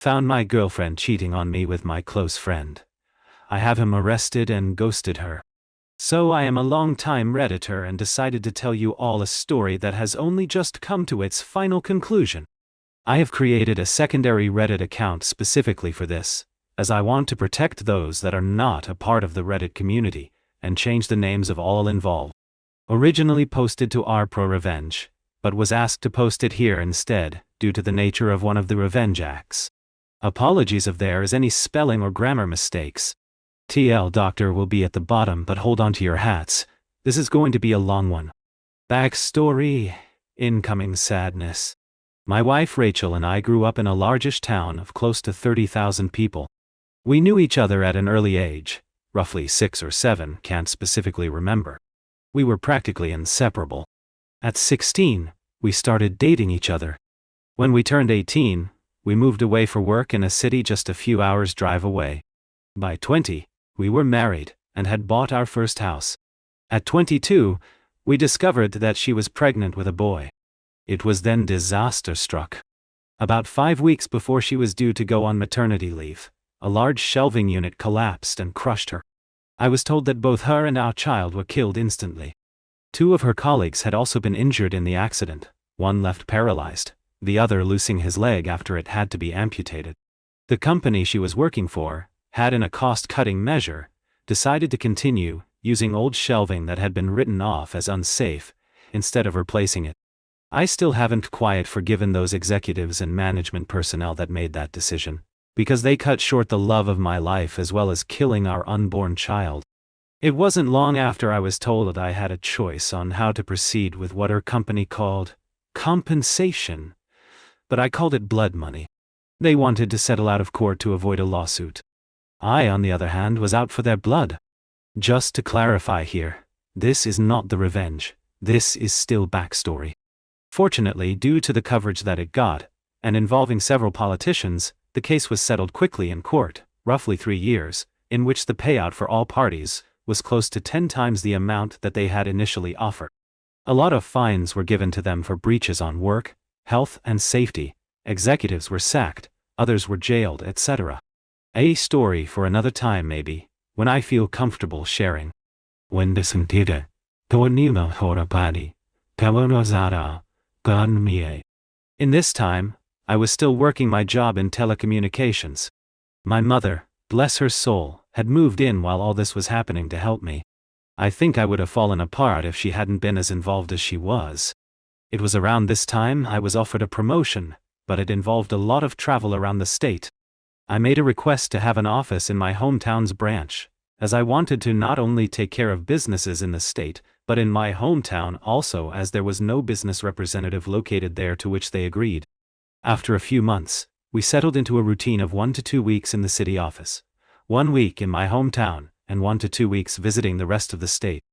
Found my girlfriend cheating on me with my close friend. I have him arrested and ghosted her. So I am a long-time Redditor and decided to tell you all a story that has only just come to its final conclusion. I have created a secondary Reddit account specifically for this, as I want to protect those that are not a part of the Reddit community, and change the names of all involved. Originally posted to NuclearRevenge, but was asked to post it here instead, due to the nature of one of the revenge acts. Apologies if there is any spelling or grammar mistakes. TL Doctor will be at the bottom, but hold on to your hats. This is going to be a long one. Backstory: incoming sadness. My wife Rachel and I grew up in a largish town of close to 30,000 people. We knew each other at an early age, roughly 6 or 7, can't specifically remember. We were practically inseparable. At 16, we started dating each other. When we turned 18, we moved away for work in a city just a few hours' drive away. By 20, we were married and had bought our first house. At 22, we discovered that she was pregnant with a boy. It was then disaster struck. About 5 weeks before she was due to go on maternity leave, a large shelving unit collapsed and crushed her. I was told that both her and our child were killed instantly. 2 of her colleagues had also been injured in the accident, one left paralyzed, the other losing his leg after it had to be amputated. The company she was working for had, in a cost-cutting measure, decided to continue using old shelving that had been written off as unsafe, instead of replacing it. I still haven't quite forgiven those executives and management personnel that made that decision, because they cut short the love of my life as well as killing our unborn child. It wasn't long after I was told that I had a choice on how to proceed with what our company called compensation, but I called it blood money. They wanted to settle out of court to avoid a lawsuit. I, on the other hand, was out for their blood. Just to clarify here, this is not the revenge, this is still backstory. Fortunately, due to the coverage that it got, and involving several politicians, the case was settled quickly in court, roughly 3 years, in which the payout for all parties was close to 10 times the amount that they had initially offered. A lot of fines were given to them for breaches on work, health and safety, executives were sacked, others were jailed, etc. A story for another time maybe, when I feel comfortable sharing. When the sentire, tornima horabadi, kawanozara, ganmie. In this time, I was still working my job in telecommunications. My mother, bless her soul, had moved in while all this was happening to help me. I think I would have fallen apart if she hadn't been as involved as she was. It was around this time I was offered a promotion, but it involved a lot of travel around the state. I made a request to have an office in my hometown's branch, as I wanted to not only take care of businesses in the state, but in my hometown also, as there was no business representative located there, to which they agreed. After a few months, we settled into a routine of 1 to 2 weeks in the city office, 1 week in my hometown, and 1 to 2 weeks visiting the rest of the state.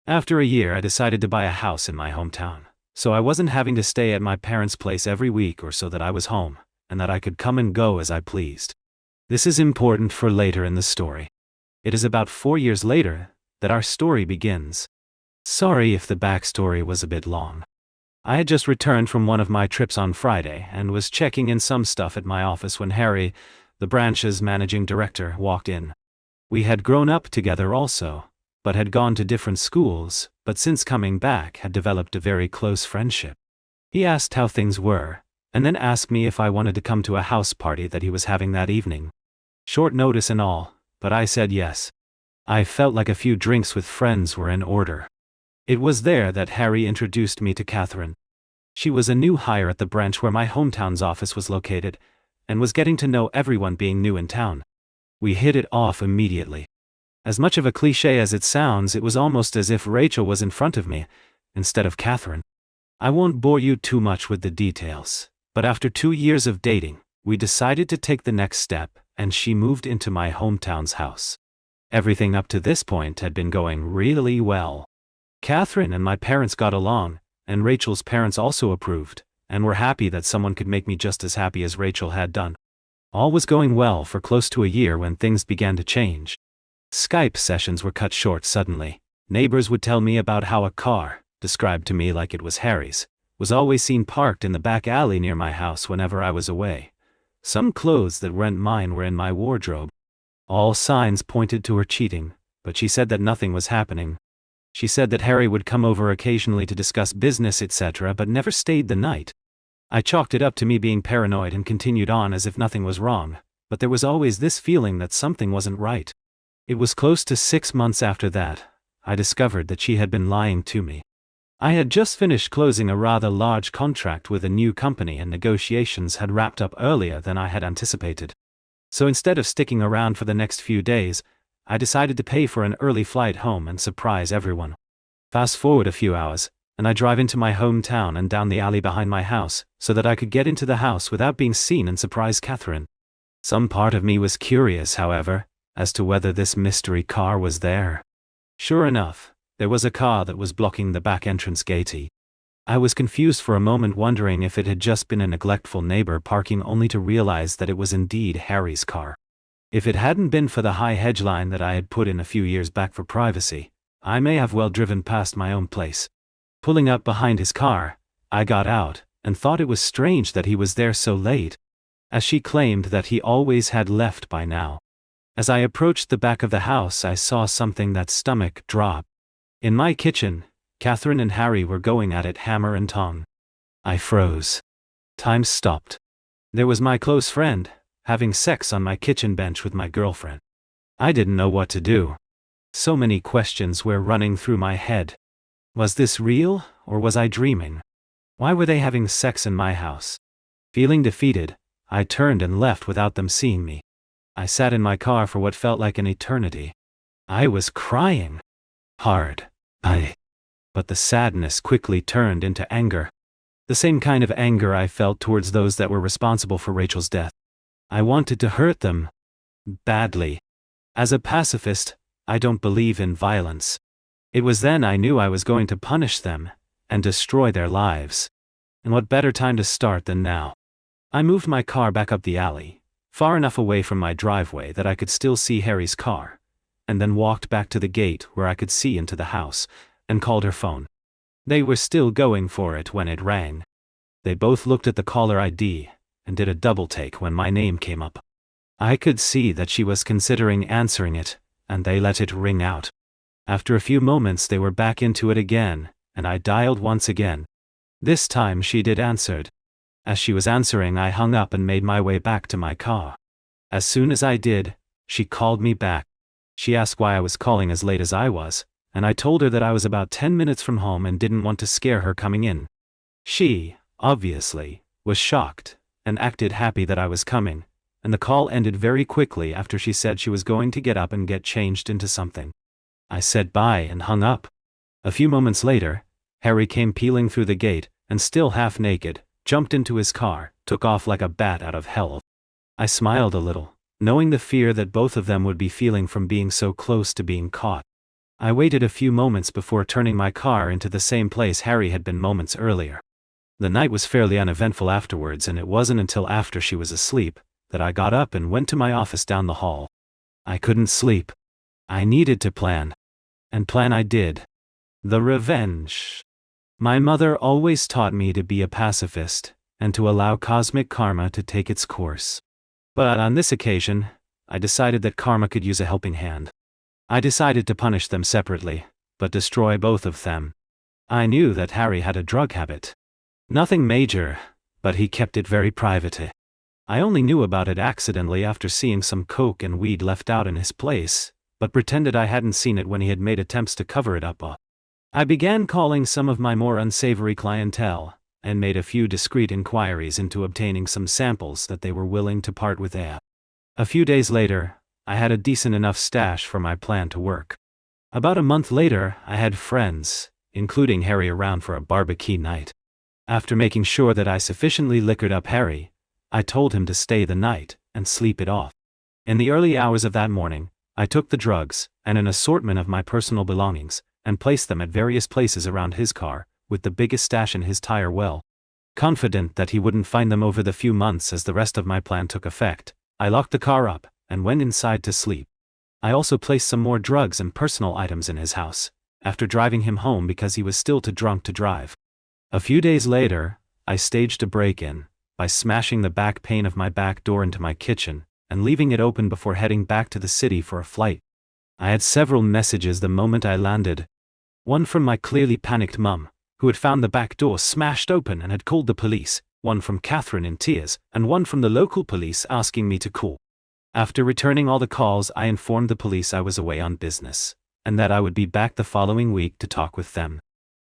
After a year I decided to buy a house in my hometown, so I wasn't having to stay at my parents' place every week or so, that I was home, and that I could come and go as I pleased. This is important for later in the story. It is about 4 years later that our story begins. Sorry if the backstory was a bit long. I had just returned from one of my trips on Friday and was checking in some stuff at my office when Harry, the branch's managing director, walked in. We had grown up together also, but had gone to different schools, but since coming back had developed a very close friendship. He asked how things were, and then asked me if I wanted to come to a house party that he was having that evening. Short notice and all, but I said yes. I felt like a few drinks with friends were in order. It was there that Harry introduced me to Catherine. She was a new hire at the branch where my hometown's office was located, and was getting to know everyone, being new in town. We hit it off immediately. As much of a cliché as it sounds, it was almost as if Rachel was in front of me, instead of Catherine. I won't bore you too much with the details, but after 2 years of dating, we decided to take the next step, and she moved into my hometown's house. Everything up to this point had been going really well. Catherine and my parents got along, and Rachel's parents also approved, and were happy that someone could make me just as happy as Rachel had done. All was going well for close to a year when things began to change. Skype sessions were cut short suddenly. Neighbors would tell me about how a car, described to me like it was Harry's, was always seen parked in the back alley near my house whenever I was away. Some clothes that weren't mine were in my wardrobe. All signs pointed to her cheating, but she said that nothing was happening. She said that Harry would come over occasionally to discuss business, etc., but never stayed the night. I chalked it up to me being paranoid and continued on as if nothing was wrong, but there was always this feeling that something wasn't right. It was close to 6 months after that I discovered that she had been lying to me. I had just finished closing a rather large contract with a new company and negotiations had wrapped up earlier than I had anticipated. So instead of sticking around for the next few days, I decided to pay for an early flight home and surprise everyone. Fast forward a few hours, and I drive into my hometown and down the alley behind my house, so that I could get into the house without being seen and surprise Catherine. Some part of me was curious, however, as to whether this mystery car was there. Sure enough, there was a car that was blocking the back entrance gate. I was confused for a moment, wondering if it had just been a neglectful neighbor parking, only to realize that it was indeed Harry's car. If it hadn't been for the high hedge line that I had put in a few years back for privacy, I may have well driven past my own place. Pulling up behind his car, I got out, and thought it was strange that he was there so late, as she claimed that he always had left by now. As I approached the back of the house, I saw something that stomach drop. In my kitchen, Catherine and Harry were going at it hammer and tongue. I froze. Time stopped. There was my close friend, having sex on my kitchen bench with my girlfriend. I didn't know what to do. So many questions were running through my head. Was this real, or was I dreaming? Why were they having sex in my house? Feeling defeated, I turned and left without them seeing me. I sat in my car for what felt like an eternity. I was crying. Hard. But the sadness quickly turned into anger. The same kind of anger I felt towards those that were responsible for Rachel's death. I wanted to hurt them. Badly. As a pacifist, I don't believe in violence. It was then I knew I was going to punish them, and destroy their lives. And what better time to start than now? I moved my car back up the alley, far enough away from my driveway that I could still see Harry's car, and then walked back to the gate where I could see into the house, and called her phone. They were still going for it when it rang. They both looked at the caller ID, and did a double take when my name came up. I could see that she was considering answering it, and they let it ring out. After a few moments they were back into it again, and I dialed once again. This time she did answered. As she was answering, I hung up and made my way back to my car. As soon as I did, she called me back. She asked why I was calling as late as I was, and I told her that I was about 10 minutes from home and didn't want to scare her coming in. She, obviously, was shocked, and acted happy that I was coming, and the call ended very quickly after she said she was going to get up and get changed into something. I said bye and hung up. A few moments later, Harry came peeling through the gate, and still half naked, jumped into his car, took off like a bat out of hell. I smiled a little, knowing the fear that both of them would be feeling from being so close to being caught. I waited a few moments before turning my car into the same place Harry had been moments earlier. The night was fairly uneventful afterwards, and it wasn't until after she was asleep that I got up and went to my office down the hall. I couldn't sleep. I needed to plan. And plan I did. The revenge. My mother always taught me to be a pacifist, and to allow cosmic karma to take its course. But on this occasion, I decided that karma could use a helping hand. I decided to punish them separately, but destroy both of them. I knew that Harry had a drug habit. Nothing major, but he kept it very private. I only knew about it accidentally after seeing some coke and weed left out in his place, but pretended I hadn't seen it when he had made attempts to cover it up. I began calling some of my more unsavory clientele, and made a few discreet inquiries into obtaining some samples that they were willing to part with. A few days later, I had a decent enough stash for my plan to work. About a month later, I had friends, including Harry, around for a barbecue night. After making sure that I sufficiently liquored up Harry, I told him to stay the night and sleep it off. In the early hours of that morning, I took the drugs and an assortment of my personal belongings, and placed them at various places around his car, with the biggest stash in his tire well. Confident that he wouldn't find them over the few months as the rest of my plan took effect, I locked the car up and went inside to sleep. I also placed some more drugs and personal items in his house, after driving him home because he was still too drunk to drive. A few days later, I staged a break-in, by smashing the back pane of my back door into my kitchen, and leaving it open before heading back to the city for a flight. I had several messages the moment I landed. One from my clearly panicked mum, who had found the back door smashed open and had called the police, one from Catherine in tears, and one from the local police asking me to call. After returning all the calls, I informed the police I was away on business, and that I would be back the following week to talk with them.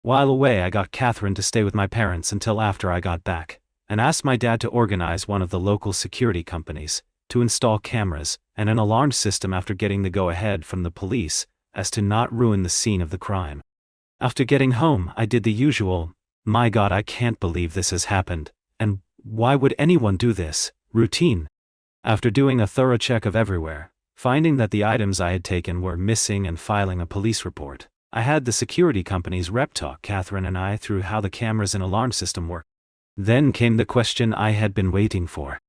While away, I got Catherine to stay with my parents until after I got back, and asked my dad to organize one of the local security companies to install cameras and an alarm system after getting the go-ahead from the police as to not ruin the scene of the crime. After getting home, I did the usual, "My God, I can't believe this has happened, and why would anyone do this?" routine. After doing a thorough check of everywhere, finding that the items I had taken were missing and filing a police report, I had the security company's rep talk Catherine and I through how the cameras and alarm system work. Then came the question I had been waiting for.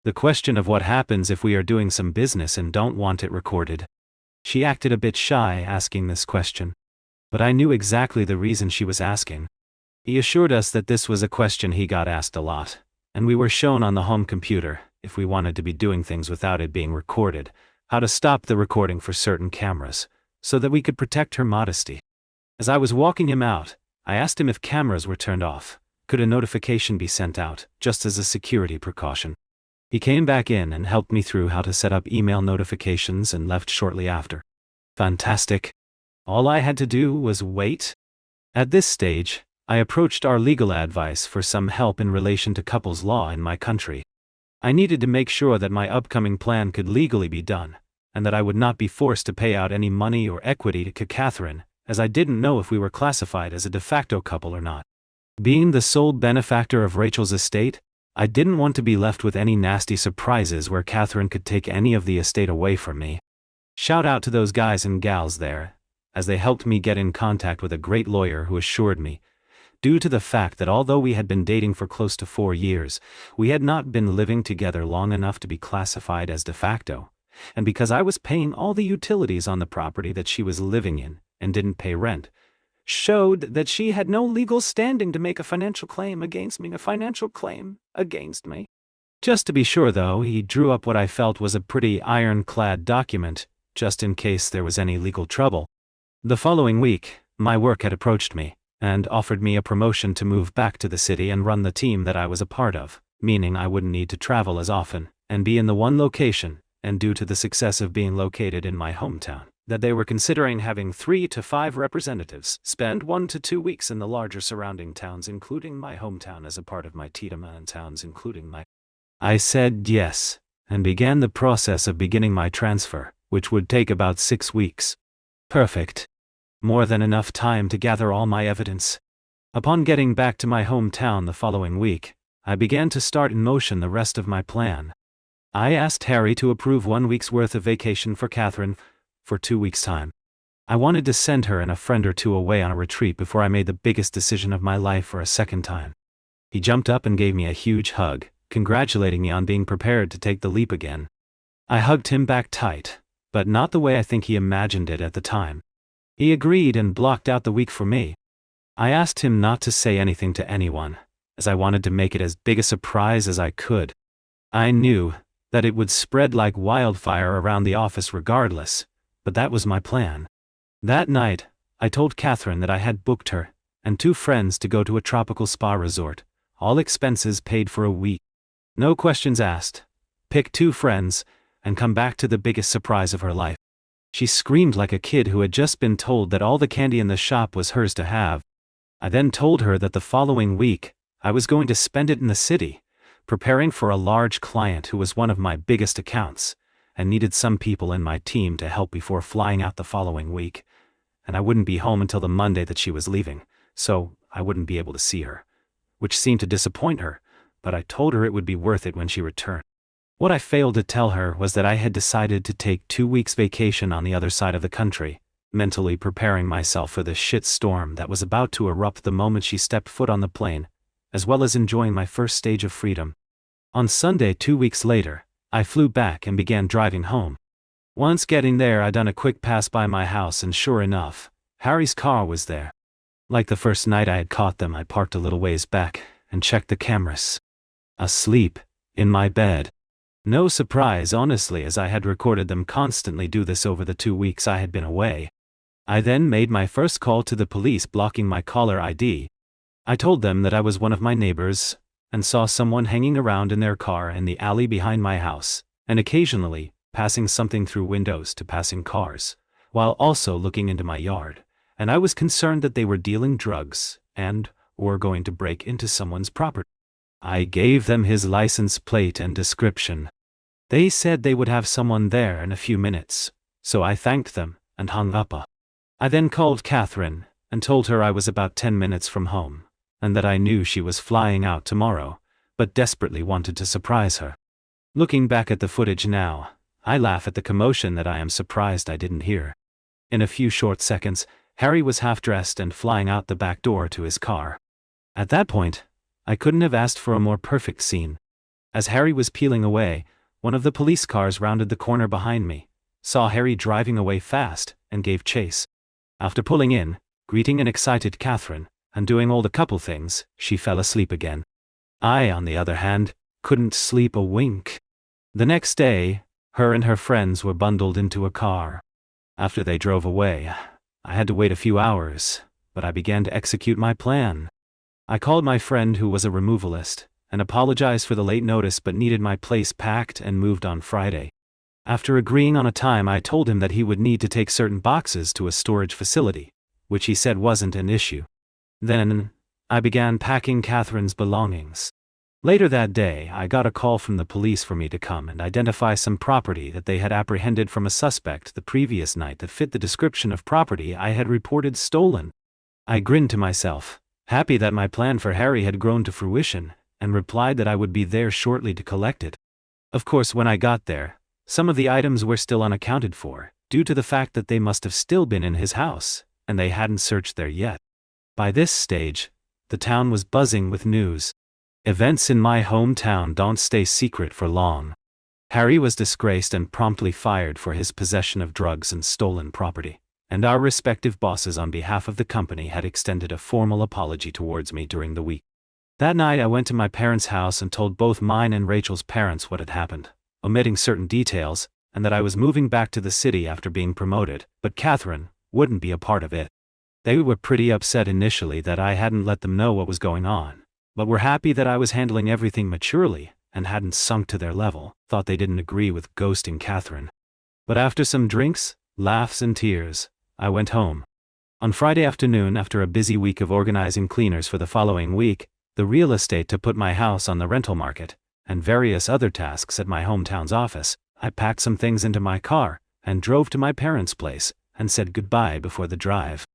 The question of what happens if we are doing some business and don't want it recorded. She acted a bit shy asking this question, but I knew exactly the reason she was asking. He assured us that this was a question he got asked a lot, and we were shown on the home computer, if we wanted to be doing things without it being recorded, how to stop the recording for certain cameras, so that we could protect her modesty. As I was walking him out, I asked him if cameras were turned off, could a notification be sent out, just as a security precaution. He came back in and helped me through how to set up email notifications and left shortly after. Fantastic. All I had to do was wait. At this stage, I approached our legal advice for some help in relation to couples law in my country. I needed to make sure that my upcoming plan could legally be done, and that I would not be forced to pay out any money or equity to Catherine, as I didn't know if we were classified as a de facto couple or not. Being the sole benefactor of Rachel's estate, I didn't want to be left with any nasty surprises where Catherine could take any of the estate away from me. Shout out to those guys and gals there, as they helped me get in contact with a great lawyer who assured me, due to the fact that although we had been dating for close to 4 years, we had not been living together long enough to be classified as de facto, and because I was paying all the utilities on the property that she was living in and didn't pay rent, showed that she had no legal standing to make a financial claim against me. Just to be sure though, he drew up what I felt was a pretty ironclad document, just in case there was any legal trouble. The following week, my work had approached me, and offered me a promotion to move back to the city and run the team that I was a part of, meaning I wouldn't need to travel as often, and be in the one location, and due to the success of being located in my hometown, that they were considering having 3 to 5 representatives spend 1 to 2 weeks in the larger surrounding towns including my hometown as a part of my Tiedemann towns including my... I said yes, and began the process of beginning my transfer, which would take about 6 weeks. Perfect. More than enough time to gather all my evidence. Upon getting back to my hometown the following week, I began to start in motion the rest of my plan. I asked Harry to approve 1 week's worth of vacation for Catherine, for 2 weeks' time. I wanted to send her and a friend or two away on a retreat before I made the biggest decision of my life for a second time. He jumped up and gave me a huge hug, congratulating me on being prepared to take the leap again. I hugged him back tight, but not the way I think he imagined it at the time. He agreed and blocked out the week for me. I asked him not to say anything to anyone, as I wanted to make it as big a surprise as I could. I knew that it would spread like wildfire around the office regardless, but that was my plan. That night, I told Catherine that I had booked her and 2 friends to go to a tropical spa resort, all expenses paid for a week. No questions asked. Pick 2 friends, and come back to the biggest surprise of her life. She screamed like a kid who had just been told that all the candy in the shop was hers to have. I then told her that the following week, I was going to spend it in the city, preparing for a large client who was one of my biggest accounts, and needed some people in my team to help before flying out the following week, and I wouldn't be home until the Monday that she was leaving, so I wouldn't be able to see her, which seemed to disappoint her, but I told her it would be worth it when she returned. What I failed to tell her was that I had decided to take 2 weeks vacation on the other side of the country, mentally preparing myself for the shit storm that was about to erupt the moment she stepped foot on the plane, as well as enjoying my first stage of freedom. On Sunday 2 weeks later, I flew back and began driving home. Once getting there, I done a quick pass by my house and sure enough, Harry's car was there. Like the first night I had caught them, I parked a little ways back and checked the cameras. asleep, in my bed. No surprise, honestly, as I had recorded them constantly do this over the 2 weeks I had been away. I then made my first call to the police, blocking my caller ID. I told them that I was one of my neighbors, and saw someone hanging around in their car in the alley behind my house, and occasionally passing something through windows to passing cars, while also looking into my yard, and I was concerned that they were dealing drugs or going to break into someone's property. I gave them his license plate and description. They said they would have someone there in a few minutes, so I thanked them and hung up. I then called Catherine and told her I was about 10 minutes from home, and that I knew she was flying out tomorrow, but desperately wanted to surprise her. Looking back at the footage now, I laugh at the commotion that I am surprised I didn't hear. In a few short seconds, Harry was half-dressed and flying out the back door to his car. At that point, I couldn't have asked for a more perfect scene. As Harry was peeling away, one of the police cars rounded the corner behind me, saw Harry driving away fast, and gave chase. After pulling in, greeting an excited Catherine, and doing all the couple things, she fell asleep again. I, on the other hand, couldn't sleep a wink. The next day, her and her friends were bundled into a car. After they drove away, I had to wait a few hours, but I began to execute my plan. I called my friend who was a removalist, and apologized for the late notice but needed my place packed and moved on Friday. After agreeing on a time, I told him that he would need to take certain boxes to a storage facility, which he said wasn't an issue. Then, I began packing Catherine's belongings. Later that day, I got a call from the police for me to come and identify some property that they had apprehended from a suspect the previous night that fit the description of property I had reported stolen. I grinned to myself, happy that my plan for Harry had grown to fruition, and replied that I would be there shortly to collect it. Of course, when I got there, some of the items were still unaccounted for, due to the fact that they must have still been in his house, and they hadn't searched there yet. By this stage, the town was buzzing with news. Events in my hometown don't stay secret for long. Harry was disgraced and promptly fired for his possession of drugs and stolen property, and our respective bosses on behalf of the company had extended a formal apology towards me during the week. That night I went to my parents' house and told both mine and Rachel's parents what had happened, omitting certain details, and that I was moving back to the city after being promoted, but Catherine wouldn't be a part of it. They were pretty upset initially that I hadn't let them know what was going on, but were happy that I was handling everything maturely and hadn't sunk to their level. Thought they didn't agree with ghosting Catherine. But after some drinks, laughs and tears, I went home. On Friday afternoon, after a busy week of organizing cleaners for the following week, the real estate to put my house on the rental market, and various other tasks at my hometown's office, I packed some things into my car and drove to my parents' place and said goodbye before the drive.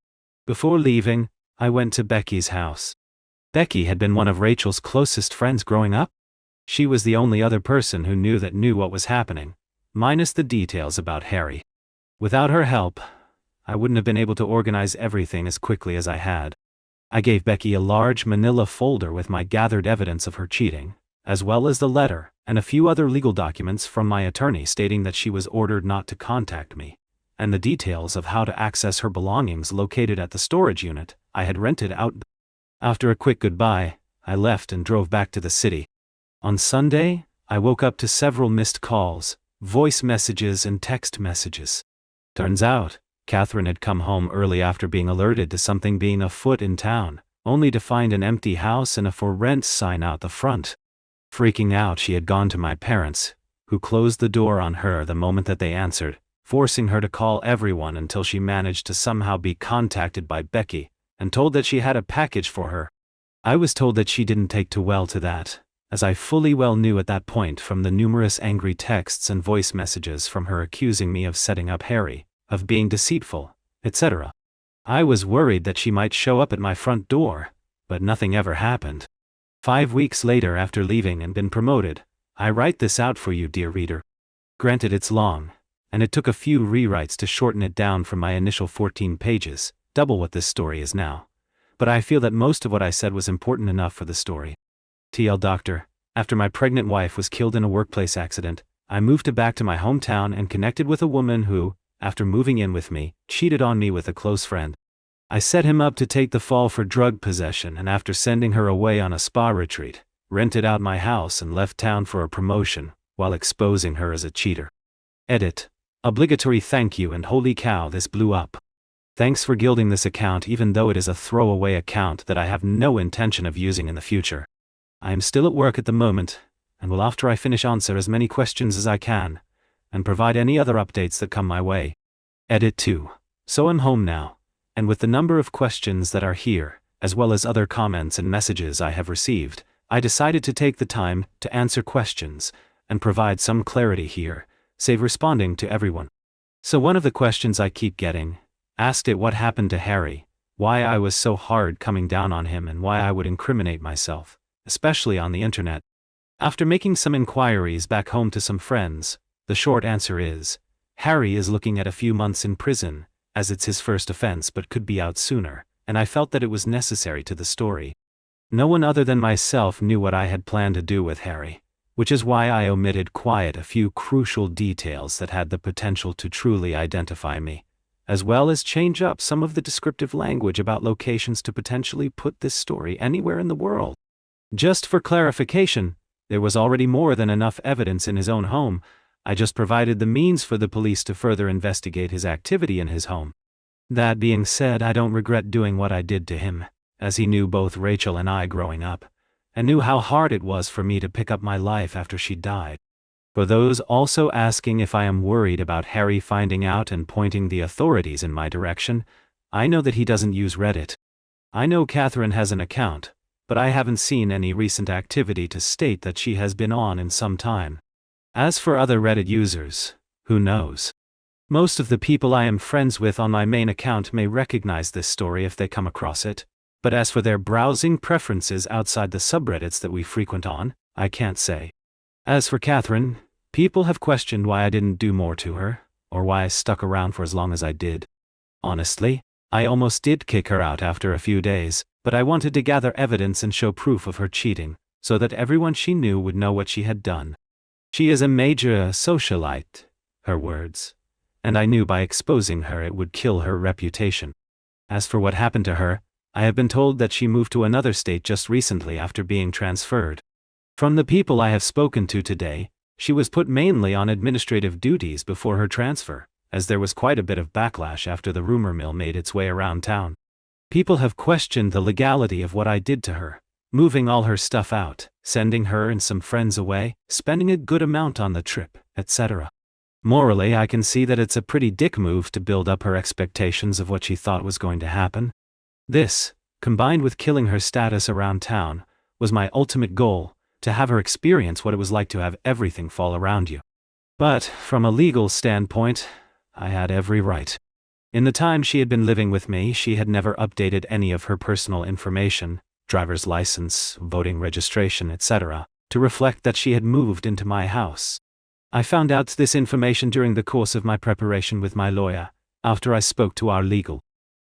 Before leaving, I went to Becky's house. Becky had been one of Rachel's closest friends growing up. She was the only other person who knew what was happening, minus the details about Harry. Without her help, I wouldn't have been able to organize everything as quickly as I had. I gave Becky a large manila folder with my gathered evidence of her cheating, as well as the letter and a few other legal documents from my attorney stating that she was ordered not to contact me, and the details of how to access her belongings located at the storage unit I had rented out. After a quick goodbye, I left and drove back to the city. On Sunday, I woke up to several missed calls, voice messages and text messages. Turns out, Catherine had come home early after being alerted to something being afoot in town, only to find an empty house and a for rent sign out the front. Freaking out, she had gone to my parents, who closed the door on her the moment that they answered, forcing her to call everyone until she managed to somehow be contacted by Becky, and told that she had a package for her. I was told that she didn't take too well to that, as I fully well knew at that point from the numerous angry texts and voice messages from her accusing me of setting up Harry, of being deceitful, etc. I was worried that she might show up at my front door, but nothing ever happened. 5 weeks later, after leaving and been promoted, I write this out for you, dear reader. Granted, it's long, and it took a few rewrites to shorten it down from my initial 14 pages, double what this story is now. But I feel that most of what I said was important enough for the story. TL Doctor, after my pregnant wife was killed in a workplace accident, I moved back to my hometown and connected with a woman who, after moving in with me, cheated on me with a close friend. I set him up to take the fall for drug possession, and after sending her away on a spa retreat, rented out my house and left town for a promotion, while exposing her as a cheater. Edit. Obligatory thank you and holy cow, this blew up. Thanks for gilding this account even though it is a throwaway account that I have no intention of using in the future. I am still at work at the moment, and will after I finish answer as many questions as I can, and provide any other updates that come my way. Edit 2. So I'm home now, and with the number of questions that are here, as well as other comments and messages I have received, I decided to take the time to answer questions, and provide some clarity here, save responding to everyone. So one of the questions I keep getting, asked it what happened to Harry, why I was so hard coming down on him and why I would incriminate myself, especially on the internet. After making some inquiries back home to some friends, the short answer is, Harry is looking at a few months in prison, as it's his first offense but could be out sooner, and I felt that it was necessary to the story. No one other than myself knew what I had planned to do with Harry, which is why I omitted a few crucial details that had the potential to truly identify me, as well as change up some of the descriptive language about locations to potentially put this story anywhere in the world. Just for clarification, there was already more than enough evidence in his own home. I just provided the means for the police to further investigate his activity in his home. That being said, I don't regret doing what I did to him, as he knew both Rachel and I growing up, and knew how hard it was for me to pick up my life after she died. For those also asking if I am worried about Harry finding out and pointing the authorities in my direction, I know that he doesn't use Reddit. I know Catherine has an account, but I haven't seen any recent activity to state that she has been on in some time. As for other Reddit users, who knows? Most of the people I am friends with on my main account may recognize this story if they come across it, but as for their browsing preferences outside the subreddits that we frequent on, I can't say. As for Catherine, people have questioned why I didn't do more to her, or why I stuck around for as long as I did. Honestly, I almost did kick her out after a few days, but I wanted to gather evidence and show proof of her cheating, so that everyone she knew would know what she had done. She is a major socialite, her words, and I knew by exposing her it would kill her reputation. As for what happened to her, I have been told that she moved to another state just recently after being transferred. From the people I have spoken to today, she was put mainly on administrative duties before her transfer, as there was quite a bit of backlash after the rumor mill made its way around town. People have questioned the legality of what I did to her, moving all her stuff out, sending her and some friends away, spending a good amount on the trip, etc. Morally, I can see that it's a pretty dick move to build up her expectations of what she thought was going to happen. This, combined with killing her status around town, was my ultimate goal, to have her experience what it was like to have everything fall around you. But, from a legal standpoint, I had every right. In the time she had been living with me, she had never updated any of her personal information, driver's license, voting registration, etc., to reflect that she had moved into my house. I found out this information during the course of my preparation with my lawyer, after I spoke to our legal.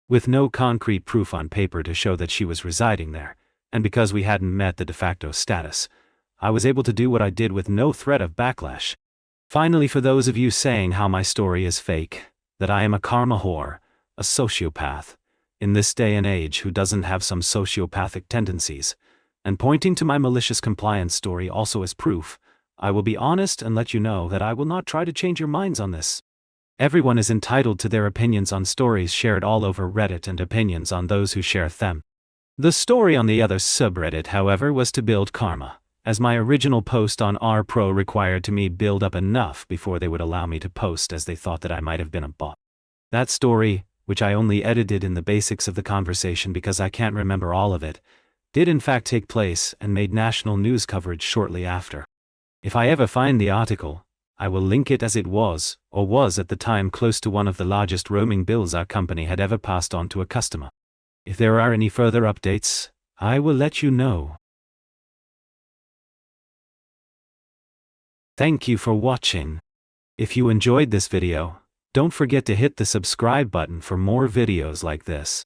With no concrete proof on paper to show that she was residing there, and because we hadn't met the de facto status, I was able to do what I did with no threat of backlash. Finally, for those of you saying how my story is fake, that I am a karma whore, a sociopath, in this day and age who doesn't have some sociopathic tendencies, and pointing to my malicious compliance story also as proof, I will be honest and let you know that I will not try to change your minds on this. Everyone is entitled to their opinions on stories shared all over Reddit and opinions on those who share them. The story on the other subreddit, however, was to build karma, as my original post on R-Pro required to me build up enough before they would allow me to post, as they thought that I might have been a bot. That story, which I only edited in the basics of the conversation because I can't remember all of it, did in fact take place and made national news coverage shortly after. If I ever find the article, I will link it, as it was, or was at the time, close to one of the largest roaming bills our company had ever passed on to a customer. If there are any further updates, I will let you know. Thank you for watching. If you enjoyed this video, don't forget to hit the subscribe button for more videos like this.